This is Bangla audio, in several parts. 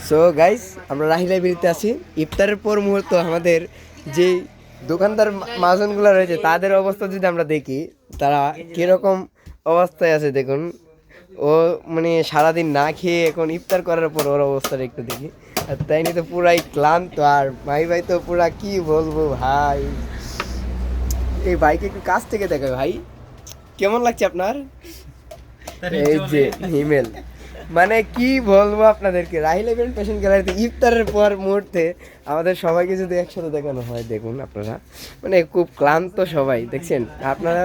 সো গাইস, আমরা রাহি লাইব্রেরিতে আছি। ইফতারের পর মুহূর্ত আমাদের যে দোকানদার মাহাজনগুলো রয়েছে তাদের অবস্থা যদি আমরা দেখি, তারা কীরকম অবস্থায় আছে দেখুন। ও মানে সারাদিন না খেয়ে এখন ইফতার করার পর ওর অবস্থাটা একটু দেখি। আর তাই নিয়ে তো পুরাই ক্লান্ত। আর ভাই তো পুরা কি বলবো ভাই, এই ভাইকে একটু কাছ থেকে দেখো ভাই, কেমন লাগছে আপনার? এই যে হিমেল, মানে কি বলবো আপনাদেরকে, রাহিল ইভেন্ট পেশেন্ট গ্যালারিতে ইফতারের পর মুহূর্তে আমাদের সবাইকে যদি একসাথে দেখানো হয়, দেখুন আপনারা, মানে খুব ক্লান্ত সবাই। দেখছেন আপনারা,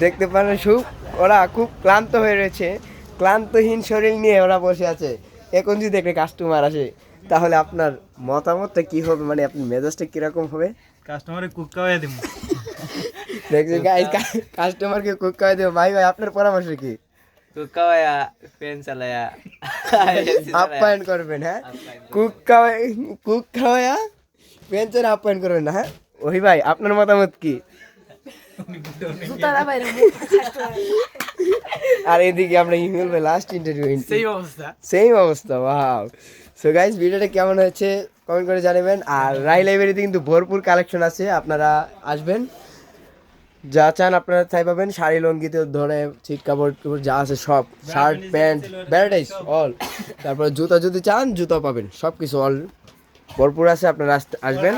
দেখতে পারেন ওরা খুব ক্লান্ত হয়ে রয়েছে, ক্লান্তহীন শরীর নিয়ে ওরা বসে আছে। এখন যদি একটা কাস্টমার আসে তাহলে আপনার মতামতটা কি হবে, মানে আপনার মেজাজটা কিরকম হবে? কাস্টমারে কুক খাওয়াই দিব। দেখছি গাইস, কাস্টমারকে কুক খাওয়াই দেবো। ভাই আপনার পরামর্শ কি? কুকাওয়া ফ্যান চালায়া আপ্যায়ন করবেন। হ্যাঁ, কুক খাওয়ায়া পেনশন আপ্যায়ন করবেন না। হ্যাঁ ওই ভাই, আপনার মতামত কি? আর এদিকে আমরা ইমেল ভাই লাস্ট ইন্টারভিউ, সেম অবস্থা। ওয়াও। সো গাইস, ভিডিওটা কেমন হয়েছে কমেন্ট করে জানাবেন। আর রাই লাইব্রেরিতে কিন্তু ভরপুর কালেকশন আছে, আপনারা আসবেন, যা চান আপনারা তাই পাবেন। শাড়ি লঙ্গিতে ধরে ছিট কাপড় যা আছে সব, শার্ট প্যান্ট ভ্যারাইটিস অল। তারপর জুতা যদি চান জুতা পাবেন, সব কিছু অল ভরপুর আছে, আপনারা আসবেন।